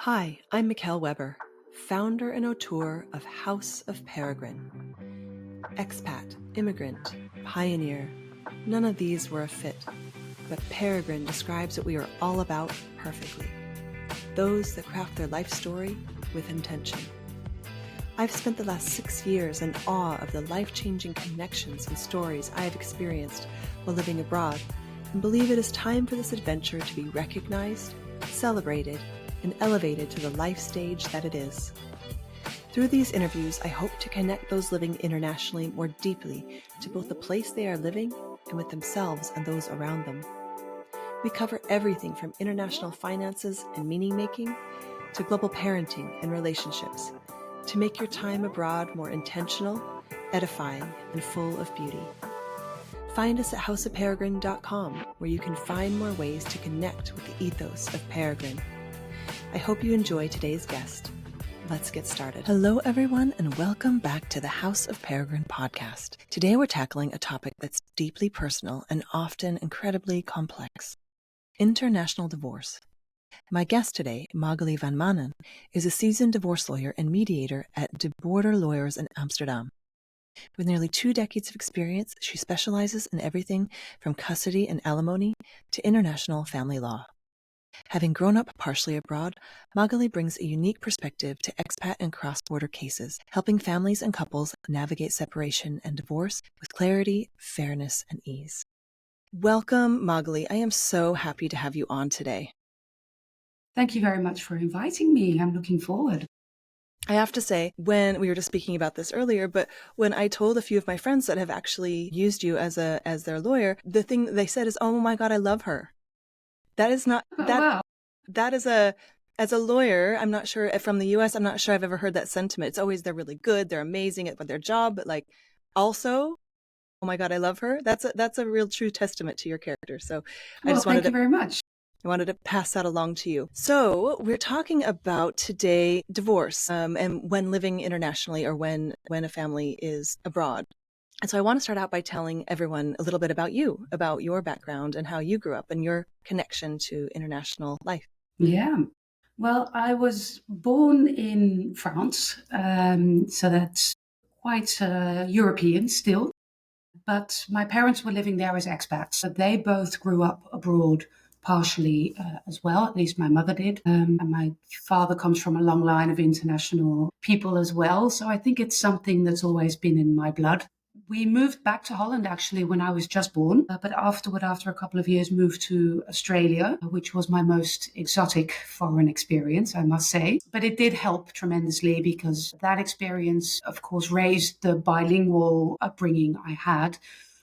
Hi, I'm Mikkel Weber, founder and auteur of House of Peregrine. Expat, immigrant, pioneer, none of these were a fit, but Peregrine describes what we are all about perfectly. Those that craft their life story with intention. I've spent the last 6 years in awe of the life-changing connections and stories I have experienced while living abroad, and believe it is time for this adventure to be recognized, celebrated, and elevated to the life stage that it is. Through these interviews, I hope to connect those living internationally more deeply to both the place they are living and with themselves and those around them. We cover everything from international finances and meaning-making to global parenting and relationships to make your time abroad more intentional, edifying, and full of beauty. Find us at houseofperegrine.com, where you can find more ways to connect with the ethos of Peregrine. I hope you enjoy today's guest. Let's get started. Hello, everyone, and welcome back to the House of Peregrine podcast. Today, we're tackling a topic that's deeply personal and often incredibly complex: international divorce. My guest today, Magali Van Maanen, is a seasoned divorce lawyer and mediator at DeBorder Lawyers in Amsterdam. With nearly 2 decades of experience, she specializes in everything from custody and alimony to international family law. Having grown up partially abroad, Magali brings a unique perspective to expat and cross-border cases, helping families and couples navigate separation and divorce with clarity, fairness, and ease. Welcome, Magali. I am so happy to have you on today. Thank you very much for inviting me. I'm looking forward. I have to say, when we were just speaking about this earlier, but when I told a few of my friends that have actually used you as their lawyer, the thing they said is, "Oh my God, I love her." That is not that. Wow. That is as a lawyer, I'm not sure from the US, I'm not sure I've ever heard that sentiment. It's always they're really good, they're amazing at their job, but like also, oh my God, I love her. That's a real true testament to your character. So I just thank you very much. I wanted to pass that along to you. So we're talking about today divorce and when living internationally or when a family is abroad. And so I want to start out by telling everyone a little bit about you, about your background and how you grew up and your connection to international life. Yeah. Well, I was born in France, so that's quite European still. But my parents were living there as expats. So they both grew up abroad partially as well. At least my mother did. And my father comes from a long line of international people as well. So I think it's something that's always been in my blood. We moved back to Holland actually when I was just born, but afterward, after a couple of years, moved to Australia, which was my most exotic foreign experience, I must say. But it did help tremendously because that experience, of course, raised the bilingual upbringing I had,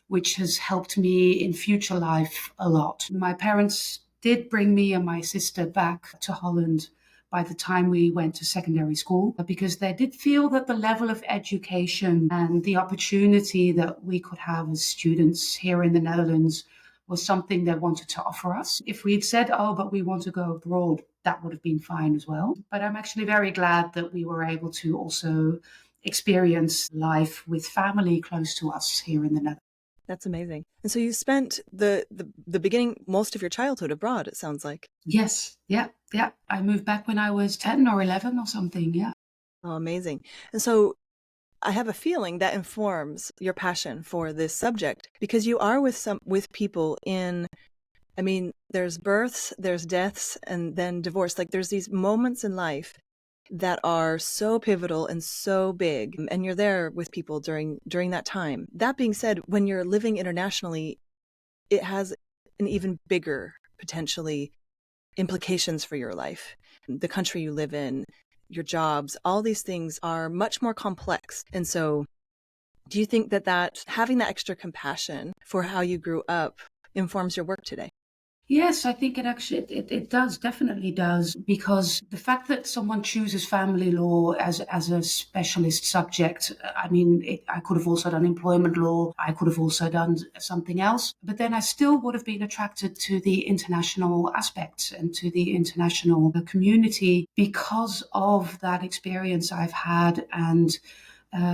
which has helped me in future life a lot. My parents did bring me and my sister back to Holland by the time we went to secondary school, because they did feel that the level of education and the opportunity that we could have as students here in the Netherlands was something they wanted to offer us. If we'd said, oh, but we want to go abroad, that would have been fine as well. But I'm actually very glad that we were able to also experience life with family close to us here in the Netherlands. That's amazing. And so you spent the beginning, most of your childhood abroad, it sounds like. Yes. Yeah. I moved back when I was 10 or 11 or something. Yeah. Oh, amazing. And so I have a feeling that informs your passion for this subject because you are with people there's births, there's deaths, and then divorce. Like there's these moments in life that are so pivotal and so big, and you're there with people during that time. That being said, when you're living internationally, it has an even bigger potentially implications for your life. The country you live in, your jobs, all these things are much more complex. And so do you think that having that extra compassion for how you grew up informs your work today? Yes, I think it does, definitely does, because the fact that someone chooses family law as a specialist subject, I could have also done employment law, I could have also done something else, but then I still would have been attracted to the international aspects and to the international community because of that experience I've had and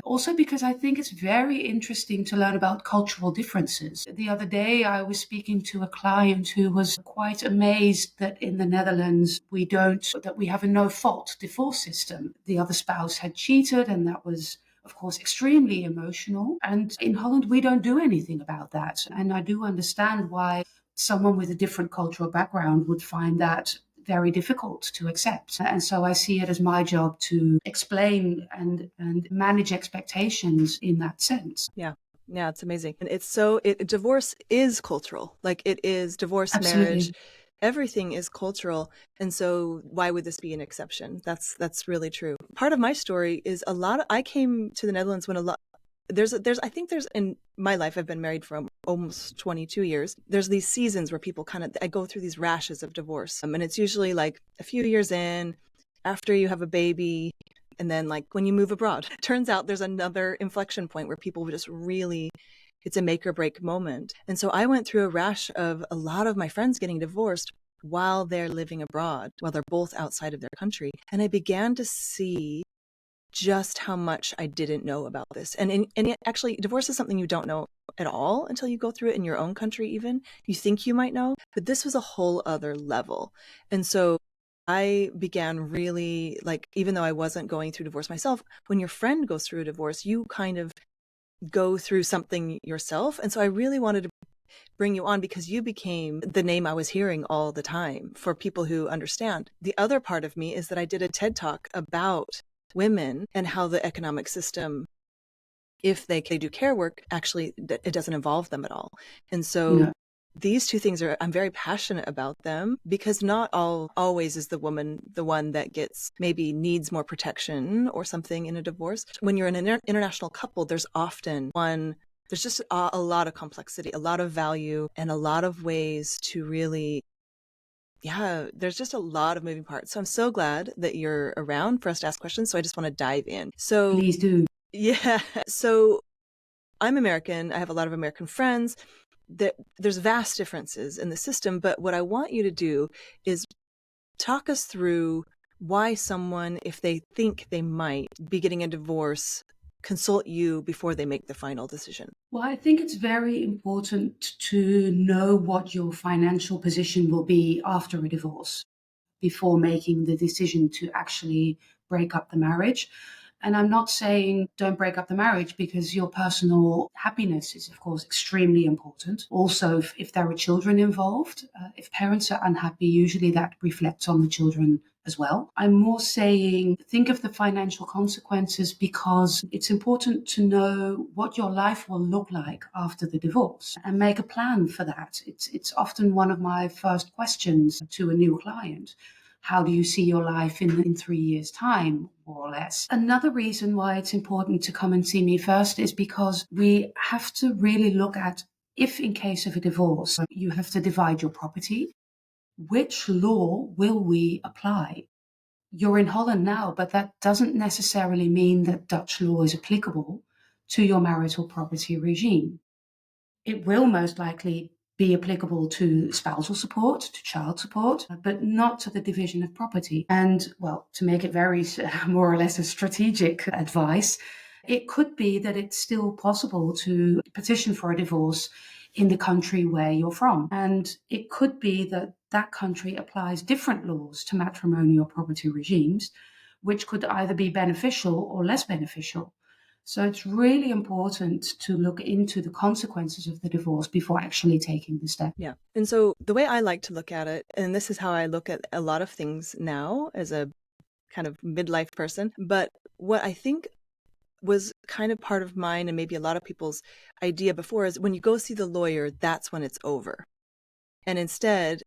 Also because I think it's very interesting to learn about cultural differences. The other day, I was speaking to a client who was quite amazed that in the Netherlands, that we have a no-fault divorce system. The other spouse had cheated, and that was, of course, extremely emotional. And in Holland, we don't do anything about that. And I do understand why someone with a different cultural background would find that very difficult to accept. And so I see it as my job to explain and manage expectations in that sense. Yeah. Yeah, it's amazing. And divorce is cultural. Like it is divorce, Absolutely. marriage, everything is cultural. And so why would this be an exception? That's really true. Part of my story is I came to the Netherlands when I think there's in my life, I've been married for almost 22 years. There's these seasons where people I go through these rashes of divorce. And it's usually like a few years in, after you have a baby, and then like when you move abroad. Turns out there's another inflection point where people just really, it's a make or break moment. And so I went through a rash of a lot of my friends getting divorced while they're living abroad, while they're both outside of their country. And I began to see just how much I didn't know about this. And actually, divorce is something you don't know at all until you go through it in your own country even. You think you might know, but this was a whole other level. And so I began really, like, even though I wasn't going through divorce myself, when your friend goes through a divorce, you kind of go through something yourself. And so I really wanted to bring you on because you became the name I was hearing all the time for people who understand. The other part of me is that I did a TED Talk about women and how the economic system, if they do care work, actually it doesn't involve them at all. And so these two things I'm very passionate about them because not always is the woman the one that maybe needs more protection or something in a divorce. When you're in an international couple, there's just a lot of complexity, a lot of value, and a lot of ways to really, there's just a lot of moving parts. So I'm so glad that you're around for us to ask questions. So I just want to dive in. So please do. Yeah. So I'm American. I have a lot of American friends. There's vast differences in the system, but what I want you to do is talk us through why someone, if they think they might be getting a divorce, consult you before they make the final decision. Well, I think it's very important to know what your financial position will be after a divorce before making the decision to actually break up the marriage. And I'm not saying don't break up the marriage because your personal happiness is, of course, extremely important. Also, if there are children involved, if parents are unhappy, usually that reflects on the children as well. I'm more saying think of the financial consequences because it's important to know what your life will look like after the divorce and make a plan for that. It's often one of my first questions to a new client. How do you see your life in 3 years' time, more or less? Another reason why it's important to come and see me first is because we have to really look at if in case of a divorce, you have to divide your property. Which law will we apply? You're in Holland now, but that doesn't necessarily mean that Dutch law is applicable to your marital property regime. It will most likely be applicable to spousal support, to child support, but not to the division of property. And, well, to make it very more or less a strategic advice, it could be that it's still possible to petition for a divorce in the country where you're from. And it could be that that country applies different laws to matrimonial property regimes, which could either be beneficial or less beneficial. So it's really important to look into the consequences of the divorce before actually taking the step. Yeah. And so the way I like to look at it, and this is how I look at a lot of things now as a kind of midlife person, but what I think was kind of part of mine and maybe a lot of people's idea before is when you go see the lawyer, that's when it's over. And instead,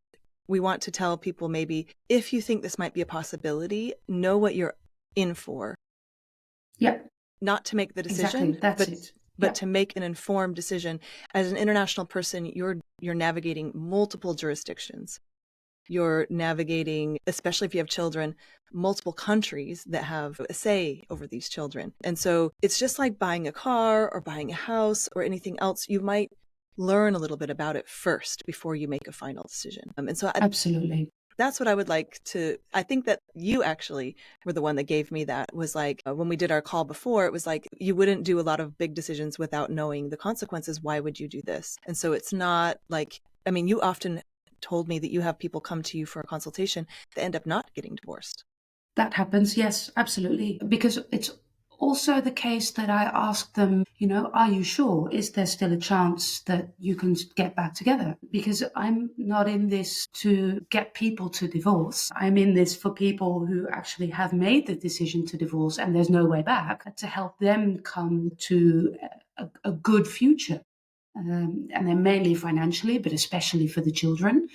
we want to tell people maybe if you think this might be a possibility, know what you're in for. Yeah. Not to make the decision, exactly. but to make an informed decision. As an international person, you're navigating multiple jurisdictions. You're navigating, especially if you have children, multiple countries that have a say over these children. And so it's just like buying a car or buying a house or anything else. You might learn a little bit about it first before you make a final decision. And so Absolutely. That's what I would like to, I think that you actually were the one that gave me that, was like, when we did our call before, it was like, you wouldn't do a lot of big decisions without knowing the consequences. Why would you do this? And so it's not like, I mean, you often told me that you have people come to you for a consultation that end up not getting divorced. That happens, yes, absolutely. Because it's also the case that I ask them, are you sure? Is there still a chance that you can get back together? Because I'm not in this to get people to divorce. I'm in this for people who actually have made the decision to divorce and there's no way back, to help them come to a good future. And then mainly financially, but especially for the children.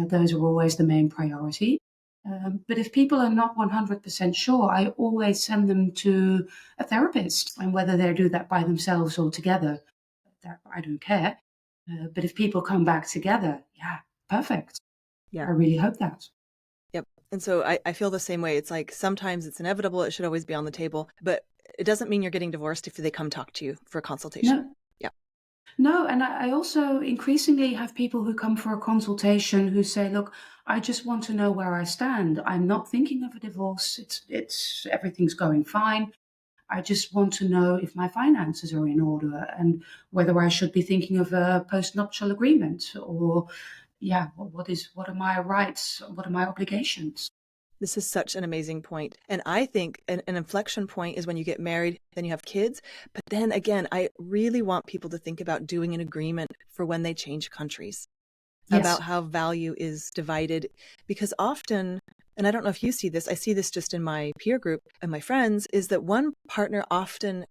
Those are always the main priority. But if people are not 100% sure, I always send them to a therapist. And whether they do that by themselves or together, I don't care. But if people come back together, yeah, perfect. Yeah. I really hope that. Yep. And so I feel the same way. It's like sometimes it's inevitable. It should always be on the table. But it doesn't mean you're getting divorced if they come talk to you for a consultation. No. No, and I also increasingly have people who come for a consultation who say, look, I just want to know where I stand. I'm not thinking of a divorce. It's everything's going fine. I just want to know if my finances are in order and whether I should be thinking of a post-nuptial agreement or, what are my rights? What are my obligations? This is such an amazing point. And I think an inflection point is when you get married, then you have kids. But then again, I really want people to think about doing an agreement for when they change countries, about how value is divided. Because often, and I don't know if you see this, I see this just in my peer group and my friends, is that one partner often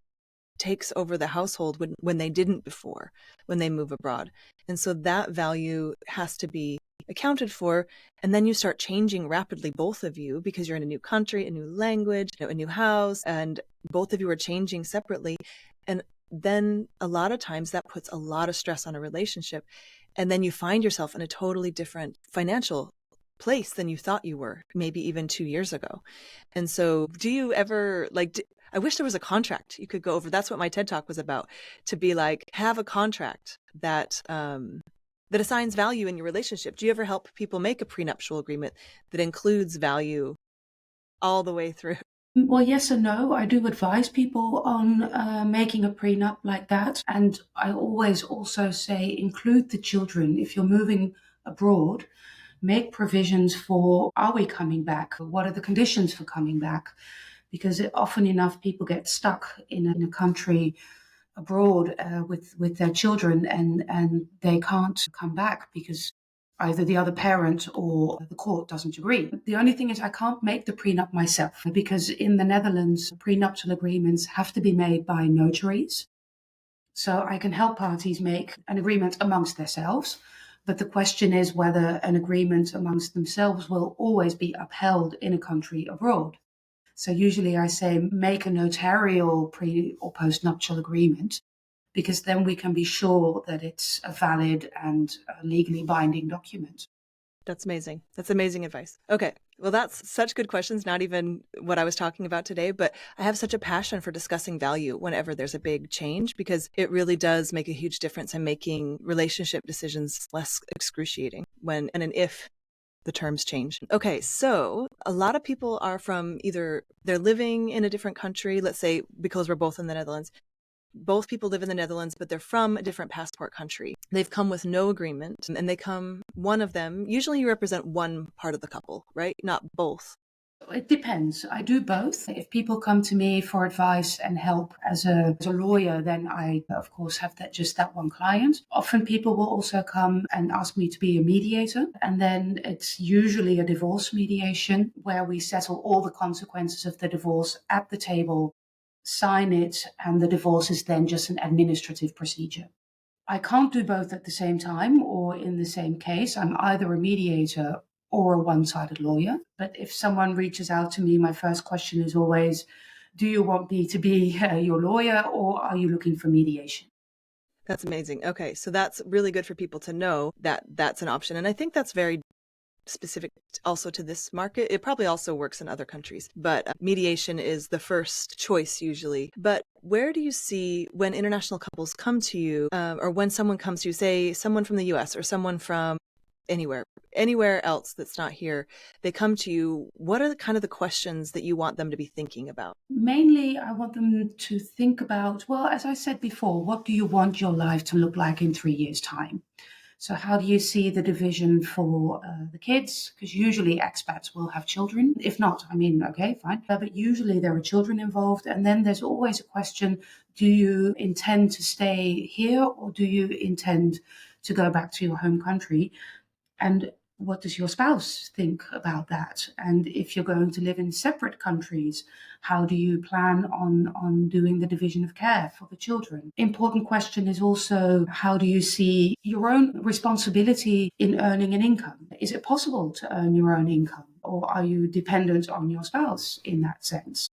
takes over the household when they didn't before, when they move abroad. And so that value has to be accounted for. And then you start changing rapidly, both of you, because you're in a new country, a new language, a new house, and both of you are changing separately. And then a lot of times that puts a lot of stress on a relationship. And then you find yourself in a totally different financial place than you thought you were, maybe even 2 years ago. And so do you ever I wish there was a contract you could go over. That's what my TED Talk was about, to be like, have a contract that that assigns value in your relationship. Do you ever help people make a prenuptial agreement that includes value all the way through? Well, yes and no. I do advise people on making a prenup like that. And I always also say include the children. If you're moving abroad, make provisions for, are we coming back? What are the conditions for coming back? Because often enough, people get stuck in a country abroad with their children and they can't come back because either the other parent or the court doesn't agree. The only thing is I can't make the prenup myself because in the Netherlands, prenuptial agreements have to be made by notaries. So I can help parties make an agreement amongst themselves. But the question is whether an agreement amongst themselves will always be upheld in a country abroad. So usually I say make a notarial pre or post-nuptial agreement because then we can be sure that it's a valid and legally binding document. That's amazing. That's amazing advice. Okay. Well, that's such good questions, not even what I was talking about today, but I have such a passion for discussing value whenever there's a big change because it really does make a huge difference in making relationship decisions less excruciating when and if the terms change. Okay, so a lot of people are from either they're living in a different country, let's say because we're both in the Netherlands. Both people live in the Netherlands, but they're from a different passport country. They've come with no agreement and they come, one of them, usually you represent one part of the couple, right? Not both. It depends. I do both. If people come to me for advice and help as a lawyer, then I, of course, have that one client. Often people will also come and ask me to be a mediator. And then it's usually a divorce mediation where we settle all the consequences of the divorce at the table, sign it, and the divorce is then just an administrative procedure. I can't do both at the same time or in the same case. I'm either a mediator or a one-sided lawyer. But if someone reaches out to me, my first question is always, do you want me to be your lawyer or are you looking for mediation? That's amazing. Okay, so that's really good for people to know that that's an option. And I think that's very specific also to this market. It probably also works in other countries, but mediation is the first choice usually. But where do you see when international couples come to you or when someone comes to you, say someone from the US or someone from anywhere else that's not here, they come to you, what are the kind of the questions that you want them to be thinking about? Mainly, I want them to think about, well, as I said before, what do you want your life to look like in 3 years' time? So how do you see the division for the kids? Because usually expats will have children. If not, I mean, okay, fine. But usually there are children involved. And then there's always a question, do you intend to stay here or do you intend to go back to your home country? And what does your spouse think about that? And if you're going to live in separate countries, how do you plan on doing the division of care for the children? Important question is also, how do you see your own responsibility in earning an income? Is it possible to earn your own income, or are you dependent on your spouse in that sense?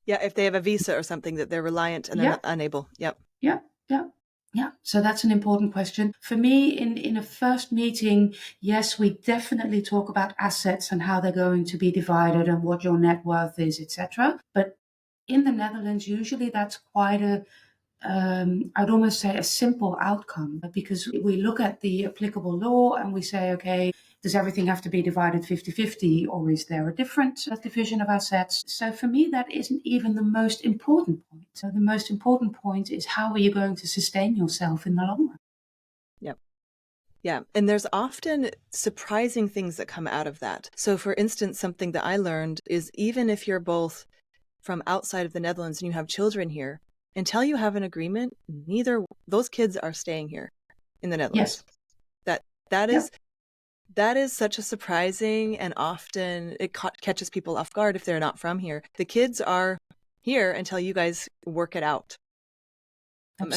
Yeah, if they have a visa or something that they're reliant and they're unable. Yep. Yeah, yeah. Yeah, so that's an important question. For me, in a first meeting, yes, we definitely talk about assets and how they're going to be divided and what your net worth is, etc. But in the Netherlands, usually that's quite I'd almost say a simple outcome, because we look at the applicable law and we say, okay, does everything have to be divided 50-50, or is there a different division of assets? So for me, that isn't even the most important point. So the most important point is, how are you going to sustain yourself in the long run? Yep. Yeah. And there's often surprising things that come out of that. So for instance, something that I learned is, even if you're both from outside of the Netherlands and you have children here, until you have an agreement, neither those kids are staying here in the Netherlands. Yes. That is such a surprising, and often it catches people off guard if they're not from here. The kids are here until you guys work it out. And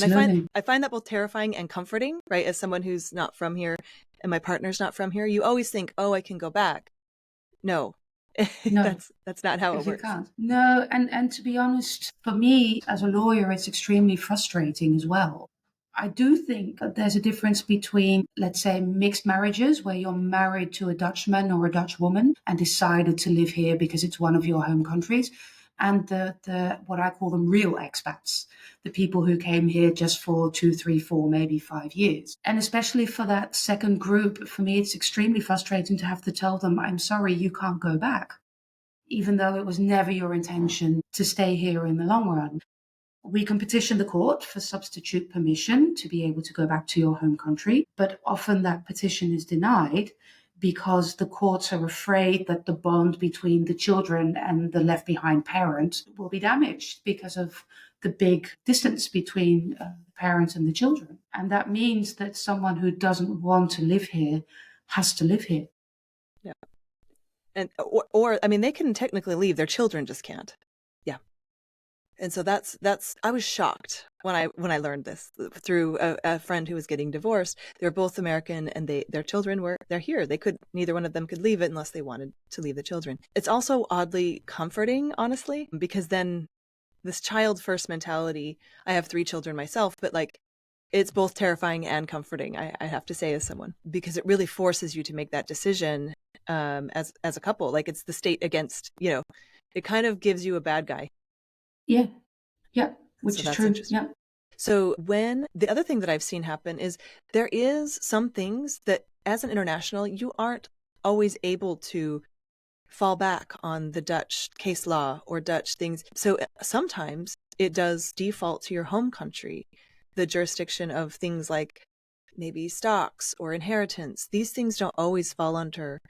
I find that both terrifying and comforting, right? As someone who's not from here and my partner's not from here, you always think, oh, I can go back. No. That's not how it works. You can't. No, and to be honest, for me as a lawyer, it's extremely frustrating as well. I do think that there's a difference between, let's say, mixed marriages, where you're married to a Dutchman or a Dutch woman and decided to live here because it's one of your home countries, and the what I call them real expats, the people who came here just for 2, 3, 4, maybe 5 years. And especially for that second group, for me, it's extremely frustrating to have to tell them, I'm sorry, you can't go back, even though it was never your intention to stay here in the long run. We can petition the court for substitute permission to be able to go back to your home country, but often that petition is denied because the courts are afraid that the bond between the children and the left behind parent will be damaged because of the big distance between the parents and the children. And that means that someone who doesn't want to live here has to live here. Yeah. And or I mean, they can technically leave, their children just can't. Yeah. And so that's I was shocked when I learned this through a friend who was getting divorced. They're both American, and their children they're here. Neither one of them could leave it unless they wanted to leave the children. It's also oddly comforting, honestly, because then this child first mentality, I have 3 children myself, but like, it's both terrifying and comforting, I have to say, as someone, because it really forces you to make that decision as a couple. Like, it's the state against, it kind of gives you a bad guy. Yeah, which is true. Yeah. So the other thing that I've seen happen is, there is some things that as an international, you aren't always able to fall back on the Dutch case law or Dutch things. So sometimes it does default to your home country, the jurisdiction of things like maybe stocks or inheritance. These things don't always fall under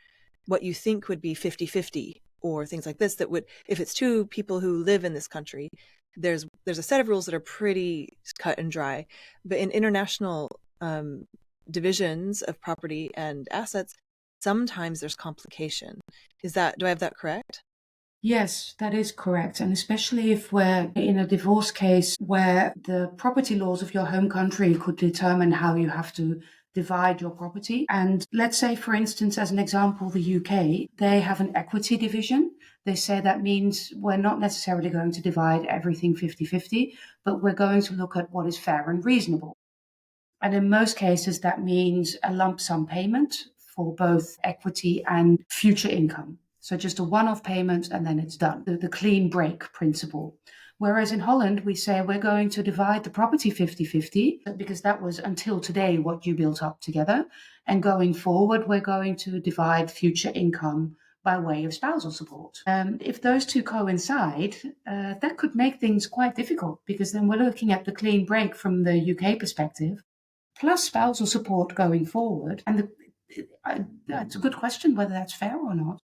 what you think would be 50-50 or things like this, that would, if it's 2 people who live in this country, there's a set of rules that are pretty cut and dry. But in international divisions of property and assets, sometimes there's complication. Do I have that correct? Yes, that is correct. And especially if we're in a divorce case where the property laws of your home country could determine how you have to divide your property. And let's say, for instance, as an example, the UK, they have an equity division. They say that means we're not necessarily going to divide everything 50-50, but we're going to look at what is fair and reasonable. And in most cases, that means a lump sum payment for both equity and future income. So just a one-off payment and then it's done. The clean break principle. Whereas in Holland, we say we're going to divide the property 50-50 because that was until today what you built up together. And going forward, we're going to divide future income by way of spousal support. If those two coincide, that could make things quite difficult because then we're looking at the clean break from the UK perspective, plus spousal support going forward. And it's a good question whether that's fair or not.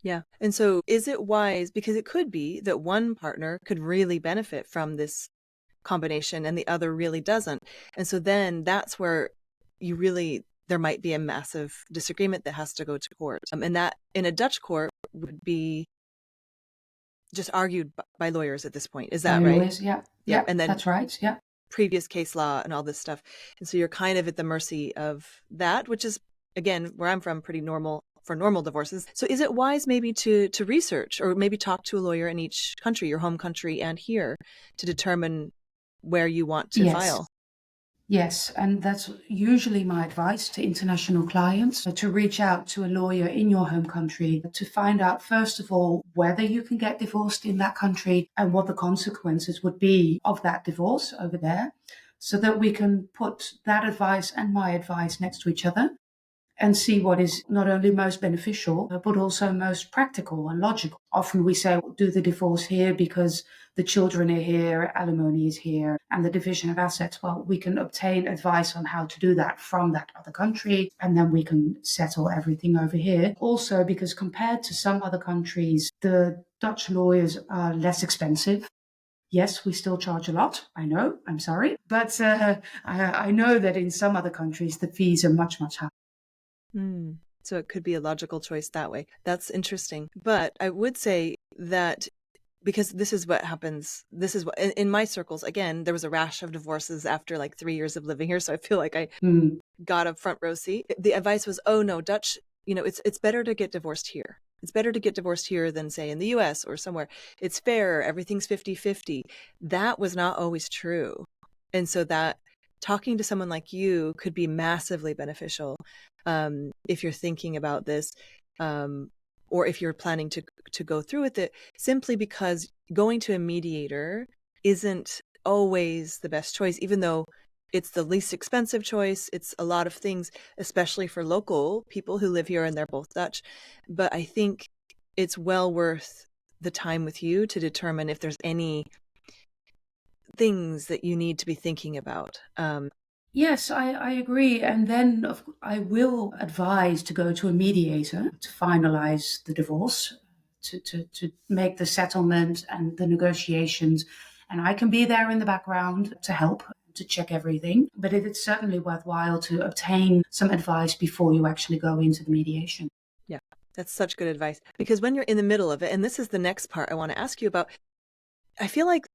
Yeah. And so is it wise, because it could be that one partner could really benefit from this combination and the other really doesn't. And so then that's where there might be a massive disagreement that has to go to court. And that in a Dutch court would be just argued by lawyers at this point. Is that by right? Lawyers, yeah. Yeah, and then that's right. Yeah. Previous case law and all this stuff. And so you're kind of at the mercy of that, which is, again, where I'm from, pretty normal for normal divorces. So is it wise maybe to research or maybe talk to a lawyer in each country, your home country and here, to determine where you want to file? Yes, and that's usually my advice to international clients, to reach out to a lawyer in your home country to find out, first of all, whether you can get divorced in that country and what the consequences would be of that divorce over there, so that we can put that advice and my advice next to each other and see what is not only most beneficial, but also most practical and logical. Often we say, do the divorce here because the children are here, alimony is here, and the division of assets. Well, we can obtain advice on how to do that from that other country, and then we can settle everything over here. Also, because compared to some other countries, the Dutch lawyers are less expensive. Yes, we still charge a lot. I know, I'm sorry. But I know that in some other countries, the fees are much, much higher. So it could be a logical choice that way. That's interesting. But I would say that because this is what happens, this is what, in my circles, again, there was a rash of divorces after like 3 years of living here. So I feel like I got a front row seat. The advice was, oh no, Dutch, it's better to get divorced here. It's better to get divorced here than say in the US or somewhere. It's fair. Everything's 50-50. That was not always true. And so that talking to someone like you could be massively beneficial if you're thinking about this, or if you're planning to go through with it, simply because going to a mediator isn't always the best choice, even though it's the least expensive choice. It's a lot of things, especially for local people who live here and they're both Dutch. But I think it's well worth the time with you to determine if there's any things that you need to be thinking about. Yes, I agree. And then I will advise to go to a mediator to finalize the divorce, to make the settlement and the negotiations. And I can be there in the background to help, to check everything. But it's certainly worthwhile to obtain some advice before you actually go into the mediation. Yeah, that's such good advice. Because when you're in the middle of it, and this is the next part I want to ask you about, I feel like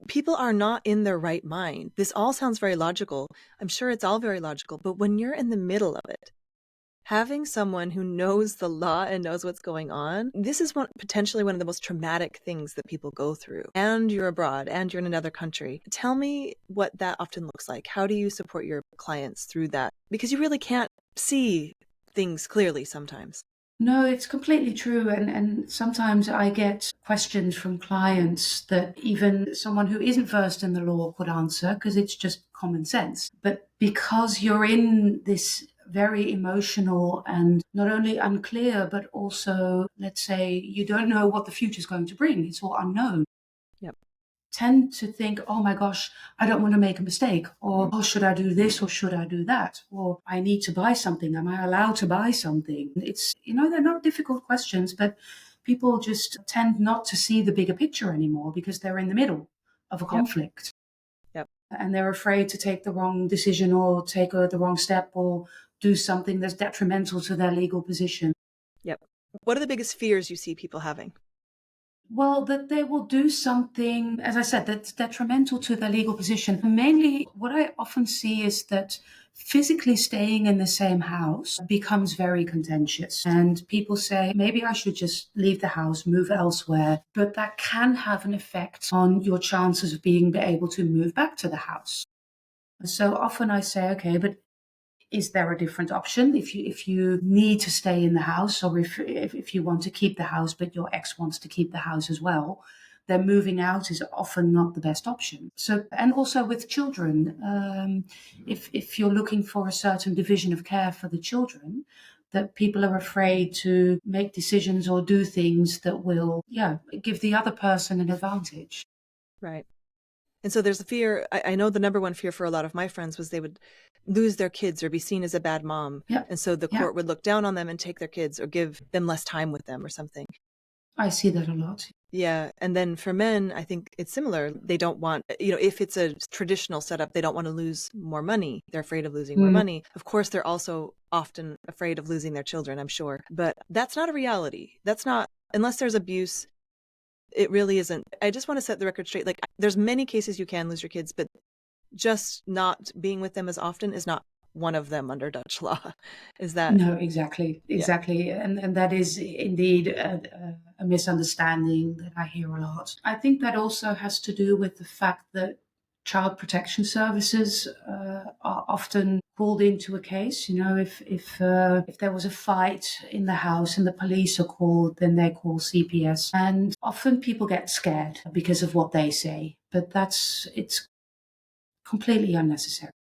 people are not in their right mind. This all sounds very logical. I'm sure it's all very logical. But when you're in the middle of it, having someone who knows the law and knows what's going on, this is potentially one of the most traumatic things that people go through. And you're abroad and you're in another country. Tell me what that often looks like. How do you support your clients through that? Because you really can't see things clearly sometimes. No, it's completely true. And sometimes I get questions from clients that even someone who isn't versed in the law could answer because it's just common sense. But because you're in this very emotional and not only unclear, but also, let's say, you don't know what the future is going to bring. It's all unknown. Tend to think, oh my gosh, I don't want to make a mistake, or oh, should I do this or should I do that, or I need to buy something, am I allowed to buy something? It's, they're not difficult questions, but people just tend not to see the bigger picture anymore because they're in the middle of a conflict. And they're afraid to take the wrong decision or take the wrong step or do something that's detrimental to their legal position. What are the biggest fears you see people having? Well, that they will do something, as I said, that's detrimental to their legal position. Mainly, what I often see is that physically staying in the same house becomes very contentious. And people say, maybe I should just leave the house, move elsewhere. But that can have an effect on your chances of being able to move back to the house. So often I say, okay, but is there a different option if you need to stay in the house, or if you want to keep the house but your ex wants to keep the house as well, then moving out is often not the best option. So, and also with children, if you're looking for a certain division of care for the children, that people are afraid to make decisions or do things that will, give the other person an advantage. Right. And so there's a fear. I know the number one fear for a lot of my friends was they would lose their kids or be seen as a bad mom. Yeah. And so the court would look down on them and take their kids or give them less time with them or something. I see that a lot. Yeah. And then for men, I think it's similar. They don't want, if it's a traditional setup, they don't want to lose more money. They're afraid of losing more money. Of course, they're also often afraid of losing their children, I'm sure. But that's not a reality. That's not, unless there's abuse, it really isn't. I just want to set the record straight. Like, there's many cases you can lose your kids, but just not being with them as often is not one of them under Dutch law. Is that? No, exactly. Yeah. And that is indeed a misunderstanding that I hear a lot. I think that also has to do with the fact that child protection services are often called into a case. If there was a fight in the house and the police are called, then they call CPS. And often people get scared because of what they say, but it's completely unnecessary.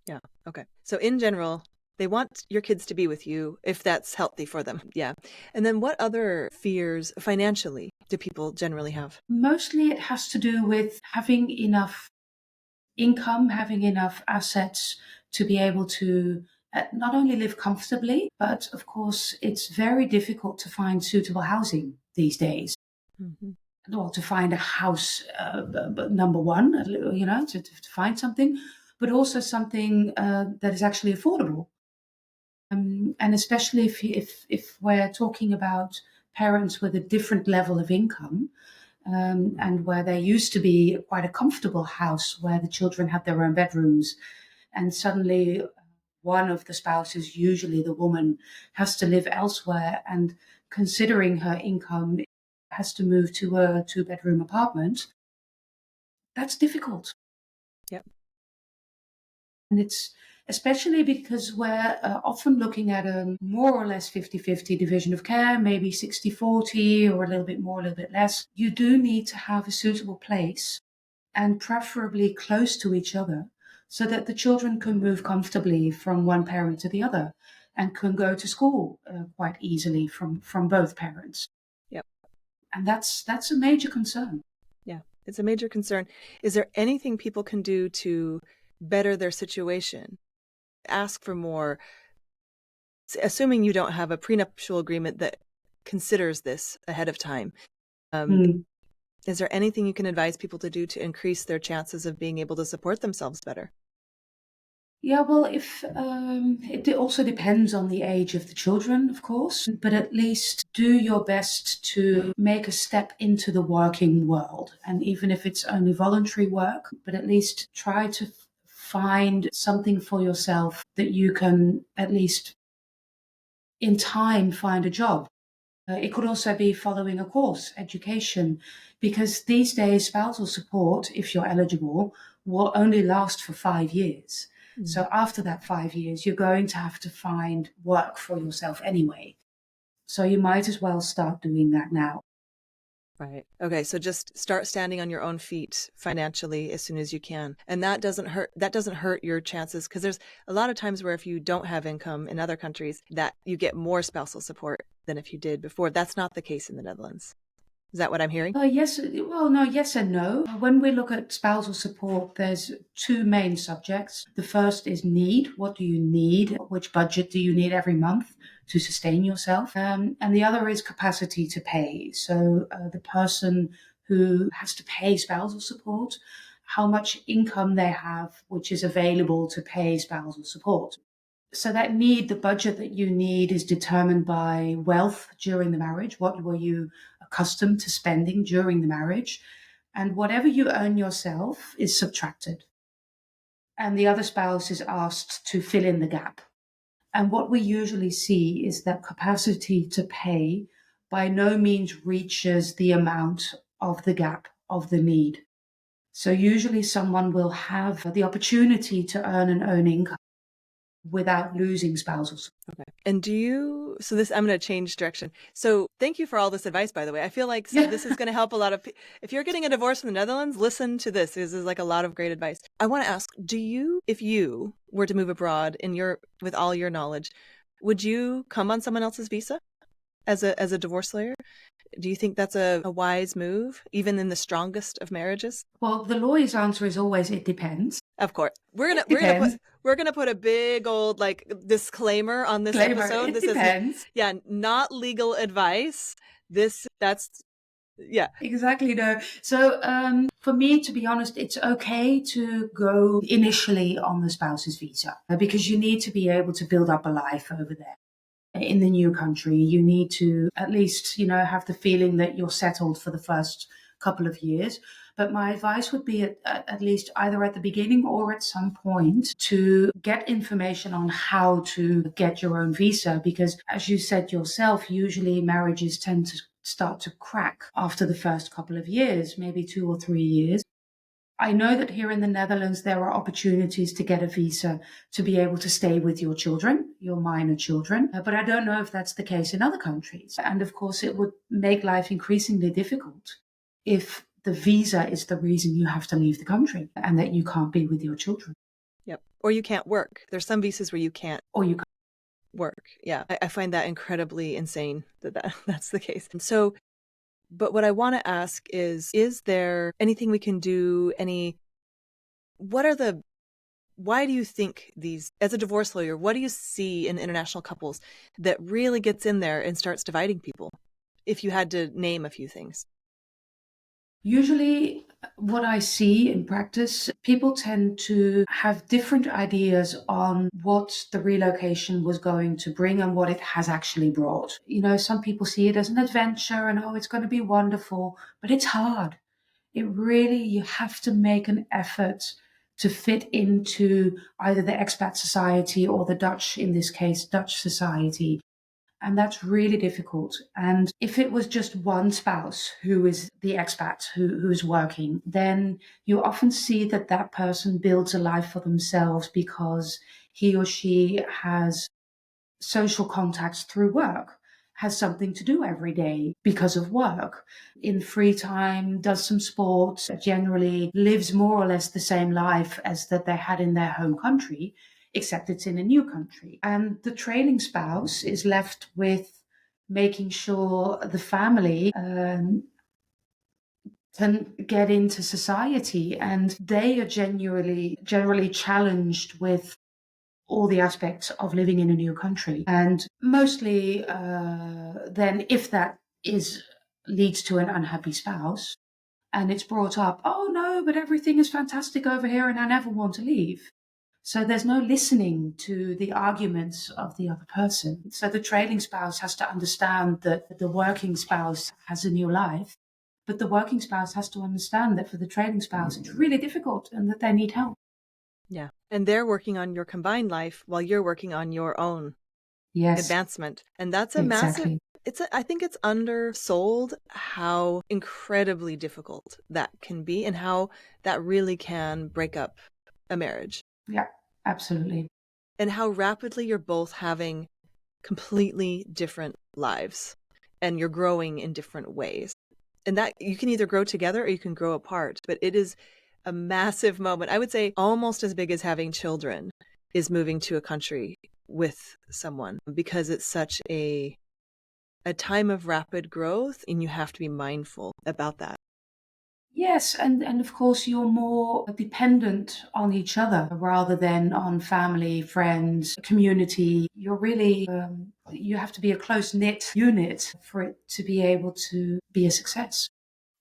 Yeah. Okay. So in general, they want your kids to be with you if that's healthy for them. Yeah. And then what other fears financially do people generally have? Mostly it has to do with having enough income, having enough assets to be able to not only live comfortably, but of course, it's very difficult to find suitable housing these days. Mm-hmm. Well, to find a house, number one, to find something, but also something that is actually affordable. And especially if we're talking about parents with a different level of income, and where there used to be quite a comfortable house where the children had their own bedrooms, and suddenly one of the spouses, usually the woman, has to live elsewhere, and considering her income has to move to a 2-bedroom apartment, that's difficult. Yep. And it's especially because we're often looking at a more or less 50-50 division of care, maybe 60-40 or a little bit more, a little bit less. You do need to have a suitable place, and preferably close to each other, so that the children can move comfortably from one parent to the other and can go to school quite easily from both parents. Yep. And that's a major concern. Yeah, it's a major concern. Is there anything people can do to better their situation? Ask for more, assuming you don't have a prenuptial agreement that considers this ahead of time. Is there anything you can advise people to do to increase their chances of being able to support themselves better? Yeah, well, if it also depends on the age of the children, of course, but at least do your best to make a step into the working world. And even if it's only voluntary work, but at least try to find something for yourself that you can at least in time find a job. It could also be following a course, education, because these days spousal support, if you're eligible, will only last for 5 years. So after that 5 years, you're going to have to find work for yourself anyway. So you might as well start doing that now. Right. Okay. So just start standing on your own feet financially as soon as you can. And that doesn't hurt your chances, because there's a lot of times where if you don't have income in other countries, that you get more spousal support than if you did before. That's not the case in the Netherlands. Is that what I'm hearing? Yes. Well, no, yes and no. When we look at spousal support, there's 2 main subjects. The first is need. What do you need? Which budget do you need every month to sustain yourself? And the other is capacity to pay. So the person who has to pay spousal support, how much income they have, which is available to pay spousal support. So that need, the budget that you need, is determined by wealth during the marriage. What were you accustomed to spending during the marriage? And whatever you earn yourself is subtracted. And the other spouse is asked to fill in the gap. And what we usually see is that capacity to pay by no means reaches the amount of the gap of the need. So usually someone will have the opportunity to earn an own income, without losing spousal support. Okay. And I'm going to change direction. So thank you for all this advice, by the way. I feel like this is going to help a lot of people. If you're getting a divorce in the Netherlands, listen to this. This is like a lot of great advice. I want to ask, if you were to move abroad with all your knowledge, would you come on someone else's visa as a divorce lawyer? Do you think that's a wise move, even in the strongest of marriages? Well, the lawyer's answer is always, it depends. Of course. We're gonna put a big old disclaimer on this episode. This depends. is not legal advice. Exactly. No. So for me, to be honest, it's okay to go initially on the spouse's visa because you need to be able to build up a life over there. In the new country, you need to at least, have the feeling that you're settled for the first couple of years. But my advice would be at least either at the beginning or at some point to get information on how to get your own visa. Because as you said yourself, usually marriages tend to start to crack after the first couple of years, maybe 2 or 3 years. I know that here in the Netherlands, there are opportunities to get a visa to be able to stay with your children, your minor children. But I don't know if that's the case in other countries. And of course, it would make life increasingly difficult if the visa is the reason you have to leave the country and that you can't be with your children. Yep. Or you can't work. There's some visas where you can't. Or you can't work. Yeah. I find that incredibly insane that's the case. And so, but what I want to ask is there anything we can do? Why do you think as a divorce lawyer, what do you see in international couples that really gets in there and starts dividing people? If you had to name a few things. Usually what I see in practice, people tend to have different ideas on what the relocation was going to bring and what it has actually brought. Some people see it as an adventure and, it's going to be wonderful, but it's hard. You have to make an effort to fit into either the expat society or the Dutch, in this case, Dutch society. And that's really difficult. And if it was just one spouse who is the expat who's working, then you often see that person builds a life for themselves because he or she has social contacts through work, has something to do every day because of work. In free time, does some sports, generally lives more or less the same life as that they had in their home country, except it's in a new country. And the trailing spouse is left with making sure the family can get into society, and they are generally challenged with all the aspects of living in a new country. And mostly then if that leads to an unhappy spouse and it's brought up, oh no, but everything is fantastic over here and I never want to leave. So there's no listening to the arguments of the other person. So the trailing spouse has to understand that the working spouse has a new life, but the working spouse has to understand that for the trailing spouse, it's really difficult and that they need help. Yeah. And they're working on your combined life while you're working on your own advancement. And that's a massive, I think it's undersold how incredibly difficult that can be and how that really can break up a marriage. Yeah, absolutely. And how rapidly you're both having completely different lives and you're growing in different ways. And that you can either grow together or you can grow apart, but it is a massive moment. I would say almost as big as having children is moving to a country with someone, because it's such a time of rapid growth and you have to be mindful about that. Yes, and of course you're more dependent on each other rather than on family, friends, community. You're really, you have to be a close-knit unit for it to be able to be a success.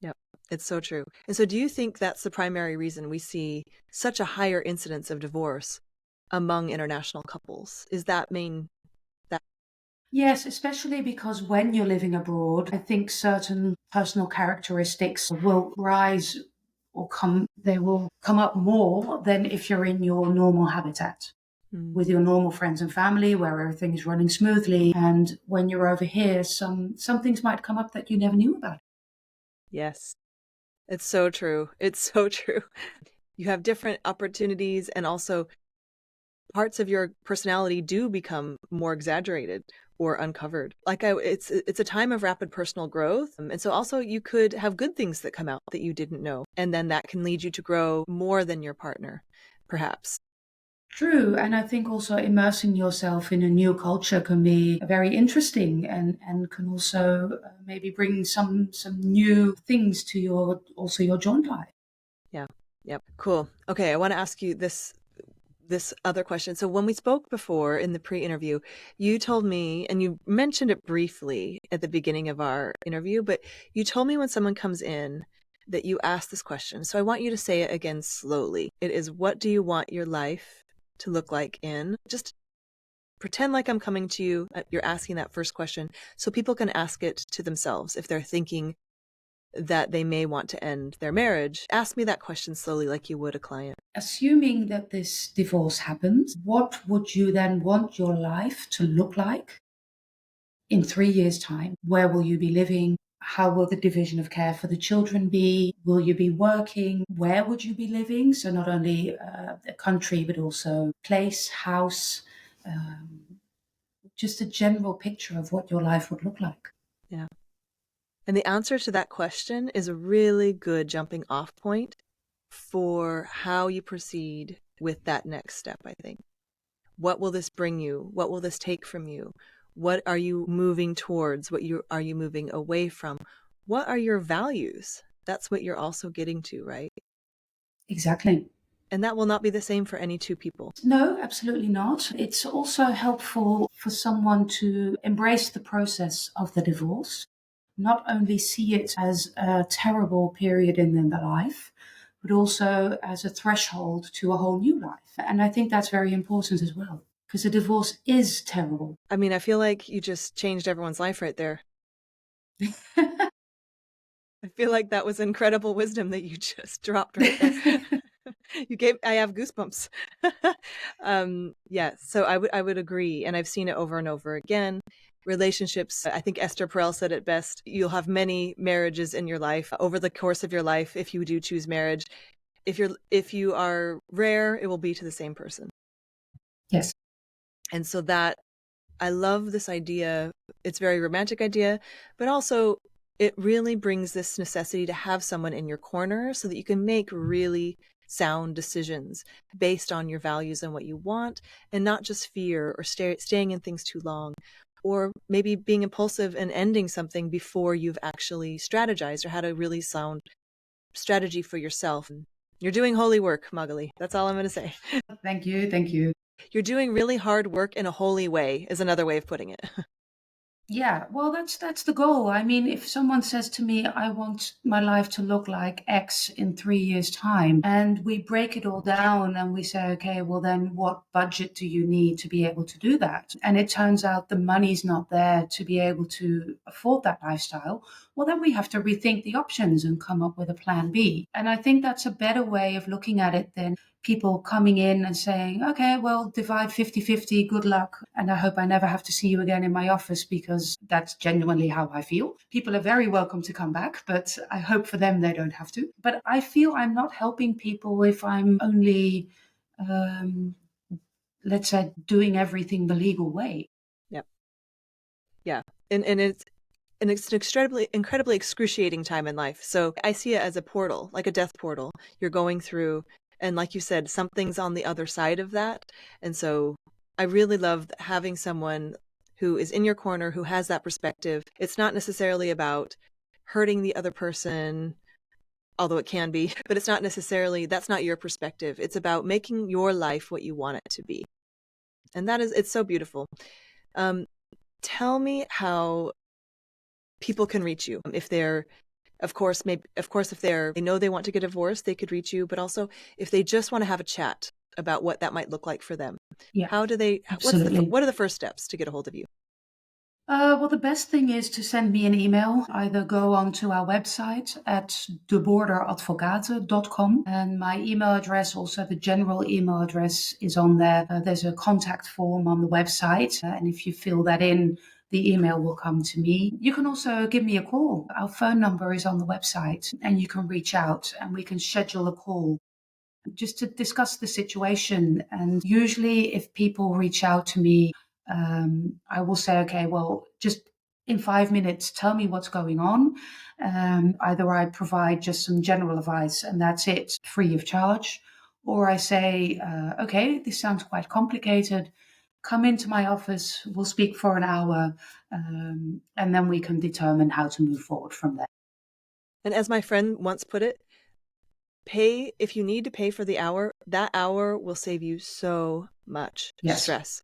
Yep, it's so true. And so do you think that's the primary reason we see such a higher incidence of divorce among international couples? Is that Yes, especially because when you're living abroad, I think certain personal characteristics will rise or they will come up more than if you're in your normal habitat with your normal friends and family where everything is running smoothly. And when you're over here, some things might come up that you never knew about. Yes, it's so true. It's so true. You have different opportunities and also parts of your personality do become more exaggerated or uncovered. It's a time of rapid personal growth. And so also you could have good things that come out that you didn't know. And then that can lead you to grow more than your partner, perhaps. True. And I think also immersing yourself in a new culture can be very interesting and can also maybe bring some new things to your joint life. Yeah. Yep. Cool. Okay. I want to ask you this other question. So when we spoke before in the pre-interview, you told me, and you mentioned it briefly at the beginning of our interview, but you told me when someone comes in that you ask this question. So I want you to say it again slowly. It is, what do you want your life to look like in? Just pretend like I'm coming to you. You're asking that first question so people can ask it to themselves if they're thinking that they may want to end their marriage. Ask me that question slowly like you would a client. Assuming that this divorce happens, what would you then want your life to look like in 3 years' time? Where will you be living? How will the division of care for the children be? Will you be working? Where would you be living? So not only a country, but also place, house, just a general picture of what your life would look like. Yeah. And the answer to that question is a really good jumping off point for how you proceed with that next step, I think. What will this bring you? What will this take from you? What are you moving towards? Are you moving away from? What are your values? That's what you're also getting to, right? Exactly. And that will not be the same for any two people. No, absolutely not. It's also helpful for someone to embrace the process of the divorce, not only see it as a terrible period in their life, but also as a threshold to a whole new life. And I think that's very important as well, because a divorce is terrible. I mean, I feel like you just changed everyone's life right there. I feel like that was incredible wisdom that you just dropped right there. I have goosebumps. Yeah, so I would agree. And I've seen it over and over again. Relationships, I think Esther Perel said it best. You'll have many marriages in your life over the course of your life if you do choose marriage. If you are rare, it will be to the same person. Yes. And so that I love this idea. It's a very romantic idea, but also it really brings this necessity to have someone in your corner so that you can make really sound decisions based on your values and what you want, and not just fear or staying in things too long, or maybe being impulsive and ending something before you've actually strategized or had a really sound strategy for yourself. You're doing holy work, Magali. That's all I'm going to say. Thank you. Thank you. You're doing really hard work in a holy way is another way of putting it. Yeah, well, that's the goal. I mean, if someone says to me, I want my life to look like X in 3 years' time, and we break it all down and we say, okay, well, then what budget do you need to be able to do that? And it turns out the money's not there to be able to afford that lifestyle. Well, then we have to rethink the options and come up with a plan B. And I think that's a better way of looking at it than people coming in and saying, okay, well, divide 50-50, good luck. And I hope I never have to see you again in my office, because that's genuinely how I feel. People are very welcome to come back, but I hope for them they don't have to. But I feel I'm not helping people if I'm only, let's say, doing everything the legal way. Yep. Yeah. And it's an incredibly excruciating time in life. So I see it as a portal, like a death portal you're going through. And like you said, something's on the other side of that. And so I really love having someone who is in your corner, who has that perspective. It's not necessarily about hurting the other person, although it can be, but it's not necessarily, that's not your perspective. It's about making your life what you want it to be. And it's so beautiful. Tell me how people can reach you. If they're, of course, if they know they want to get divorced, they could reach you, but also if they just want to have a chat about what that might look like for them. Yeah, how do they, absolutely. what are the first steps to get a hold of you? Well, the best thing is to send me an email. Either go onto our website at deborderadvocaten.com, and my email address, also the general email address, is on there. There's a contact form on the website, and if you fill that in, the email will come to me. You can also give me a call. Our phone number is on the website, and you can reach out and we can schedule a call. just to discuss the situation. And usually if people reach out to me, I will say, okay, well, just in 5 minutes, tell me what's going on. Either I provide just some general advice and that's it, free of charge. Or I say, okay, this sounds quite complicated. Come into my office, we'll speak for an hour, and then we can determine how to move forward from there. And as my friend once put it, pay, if you need to pay for the hour, that hour will save you so much stress.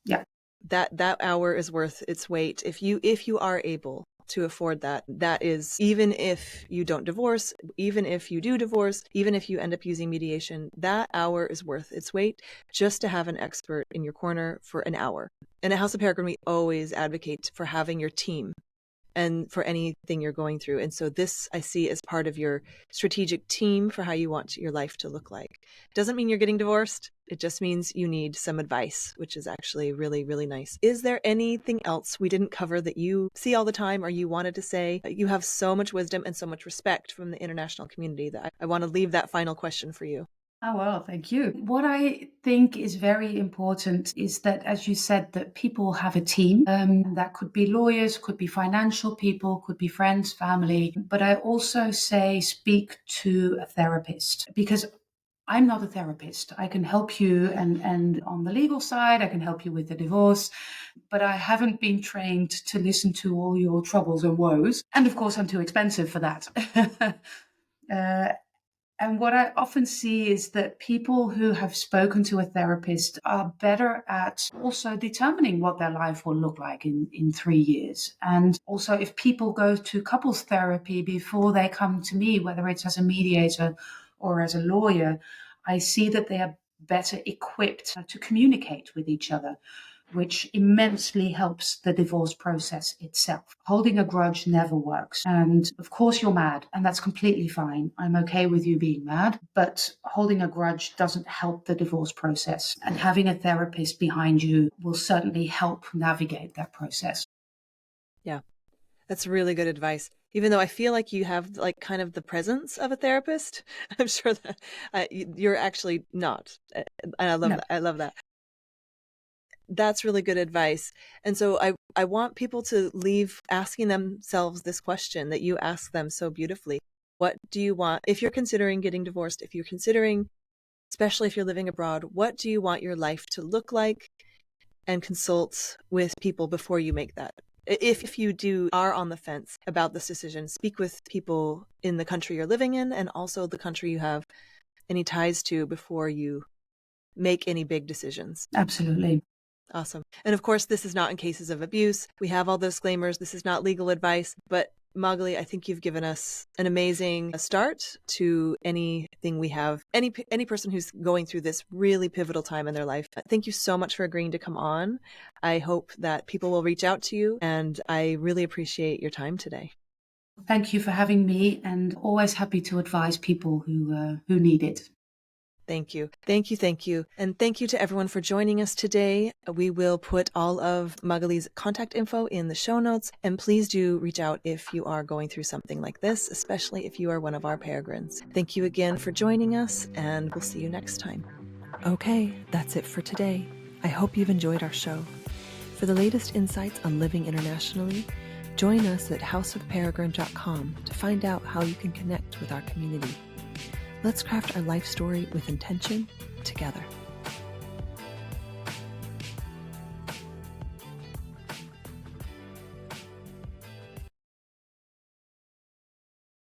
Yeah. That hour is worth its weight. If you are able to afford that, that is, even if you don't divorce, even if you do divorce, even if you end up using mediation, that hour is worth its weight just to have an expert in your corner for an hour. And at House of Peregrine, we always advocate for having your team and for anything you're going through. And so this I see as part of your strategic team for how you want your life to look like. Doesn't mean you're getting divorced. It just means you need some advice, which is actually really, really nice. Is there anything else we didn't cover that you see all the time or you wanted to say? You have so much wisdom and so much respect from the international community that I want to leave that final question for you. Oh, well, thank you. What I think is very important is that, as you said, that people have a team. That could be lawyers, could be financial people, could be friends, family. But I also say speak to a therapist, because I'm not a therapist. I can help you and on the legal side, I can help you with the divorce, but I haven't been trained to listen to all your troubles and woes. And of course, I'm too expensive for that. And what I often see is that people who have spoken to a therapist are better at also determining what their life will look like in 3 years. And also, if people go to couples therapy before they come to me, whether it's as a mediator or as a lawyer, I see that they are better equipped to communicate with each other, which immensely helps the divorce process itself. Holding a grudge never works. And of course you're mad, and that's completely fine. I'm okay with you being mad, but holding a grudge doesn't help the divorce process. And having a therapist behind you will certainly help navigate that process. Yeah, that's really good advice. Even though I feel like you have like kind of the presence of a therapist, I'm sure that you're actually not. And I love that. I love that. That's really good advice. And so I want people to leave asking themselves this question that you ask them so beautifully. What do you want? If you're considering getting divorced, if you're considering, especially if you're living abroad, what do you want your life to look like? And consult with people before you make that. If you are on the fence about this decision, speak with people in the country you're living in and also the country you have any ties to before you make any big decisions. Absolutely. Awesome. And of course, this is not in cases of abuse. We have all the disclaimers. This is not legal advice. But Magali, I think you've given us an amazing start to anything we have, any person who's going through this really pivotal time in their life. Thank you so much for agreeing to come on. I hope that people will reach out to you, and I really appreciate your time today. Thank you for having me, and always happy to advise people who need it. Thank you. Thank you. Thank you. And thank you to everyone for joining us today. We will put all of Magali's contact info in the show notes. And please do reach out if you are going through something like this, especially if you are one of our Peregrines. Thank you again for joining us, and we'll see you next time. Okay, that's it for today. I hope you've enjoyed our show. For the latest insights on living internationally, join us at houseofperegrine.com to find out how you can connect with our community. Let's craft our life story with intention together.